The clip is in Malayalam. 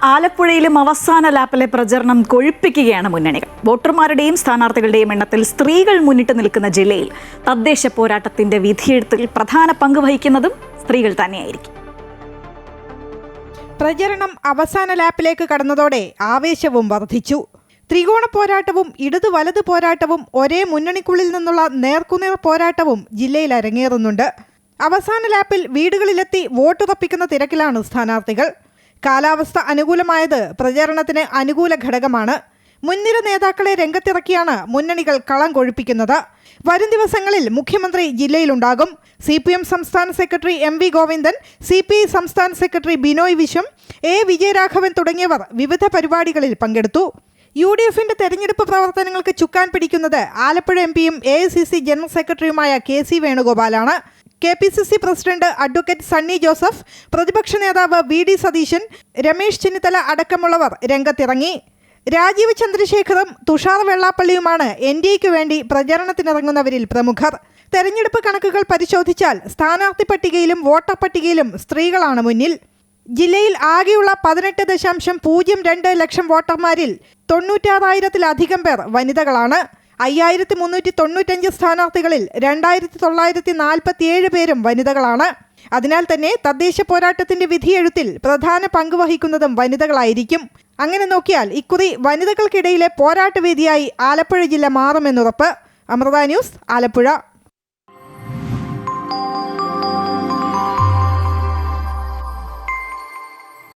ആലപ്പുഴയിലും അവസാന ലാപ്പിലെ പ്രചരണം കൊഴുപ്പിക്കുകയാണ് മുന്നണികൾ. വോട്ടർമാരുടെയും സ്ഥാനാർത്ഥികളുടെയും എണ്ണത്തിൽ സ്ത്രീകൾ മുന്നിട്ട് നിൽക്കുന്ന ജില്ലയിൽ തദ്ദേശ പോരാട്ടത്തിന്റെ വിധിയെഴുത്തിൽ പ്രധാന പങ്ക് വഹിക്കുന്നതും സ്ത്രീകൾ തന്നെയായിരിക്കും. പ്രചരണം അവസാന ലാപ്പിലേക്ക് കടന്നതോടെ ആവേശവും വർദ്ധിച്ചു. ത്രികോണ പോരാട്ടവും ഇടതു വലത് പോരാട്ടവും ഒരേ മുന്നണിക്കുള്ളിൽ നിന്നുള്ള നേർക്കുനേർ പോരാട്ടവും ജില്ലയിൽ അരങ്ങേറുന്നുണ്ട്. അവസാന ലാപ്പിൽ വീടുകളിലെത്തി വോട്ടുറപ്പിക്കുന്ന തിരക്കിലാണ് സ്ഥാനാർത്ഥികൾ. കാലാവസ്ഥ അനുകൂലമായത് പ്രചാരണത്തിന് അനുകൂല ഘടകമാണ്. മുൻനിര നേതാക്കളെ രംഗത്തിറക്കിയാണ് മുന്നണികൾ കളം കൊഴുപ്പിക്കുന്നത്. വരും ദിവസങ്ങളിൽ മുഖ്യമന്ത്രി ജില്ലയിലുണ്ടാകും. CPM സംസ്ഥാന സെക്രട്ടറി MV ഗോവിന്ദൻ, CPI സംസ്ഥാന സെക്രട്ടറി ബിനോയ് വിശ്വം, A വിജയരാഘവൻ തുടങ്ങിയവർ വിവിധ പരിപാടികളിൽ പങ്കെടുത്തു. UDFന്റെ തെരഞ്ഞെടുപ്പ് പ്രവർത്തനങ്ങൾക്ക് ചുക്കാൻ പിടിക്കുന്നത് ആലപ്പുഴ MPയും AICC ജനറൽ സെക്രട്ടറിയുമായ KC വേണുഗോപാലാണ്. KPCC president advocate Sunny Joseph, പ്രതിപക്ഷ നേതാവ് VD സതീശൻ, രമേശ് ചെന്നിത്തല അടക്കമുള്ളവർ രംഗത്തിറങ്ങി. രാജീവ് ചന്ദ്രശേഖറും തുഷാർ വെള്ളാപ്പള്ളിയുമാണ് NDAയ്ക്ക് വേണ്ടി പ്രചരണത്തിനിറങ്ങുന്നവരിൽ പ്രമുഖർ. തെരഞ്ഞെടുപ്പ് കണക്കുകൾ പരിശോധിച്ചാൽ സ്ഥാനാർത്ഥി പട്ടികയിലും വോട്ടർ പട്ടികയിലും സ്ത്രീകളാണ് മുന്നിൽ. ജില്ലയിൽ ആകെയുള്ള 18.02 ലക്ഷം വോട്ടർമാരിൽ 96,000-ലധികം പേർ വനിതകളാണ്. 5,395 സ്ഥാനാർത്ഥികളിൽ 2,947 പേരും വനിതകളാണ്. അതിനാൽ തന്നെ തദ്ദേശ പോരാട്ടത്തിന്റെ വിധിയെഴുത്തിൽ പ്രധാന പങ്ക് വഹിക്കുന്നതും വനിതകളായിരിക്കും. അങ്ങനെ നോക്കിയാൽ ഇക്കുറി വനിതകൾക്കിടയിലെ പോരാട്ടവേദിയായി ആലപ്പുഴ ജില്ല മാറുമെന്നുറപ്പ്. അമൃത ന്യൂസ്, ആലപ്പുഴ.